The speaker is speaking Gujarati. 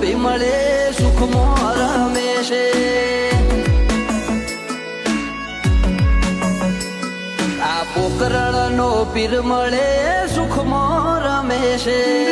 ભી મળે સુખમાં રમે છે આ પોકરણનો પીર મળે સુખમાં રમે છે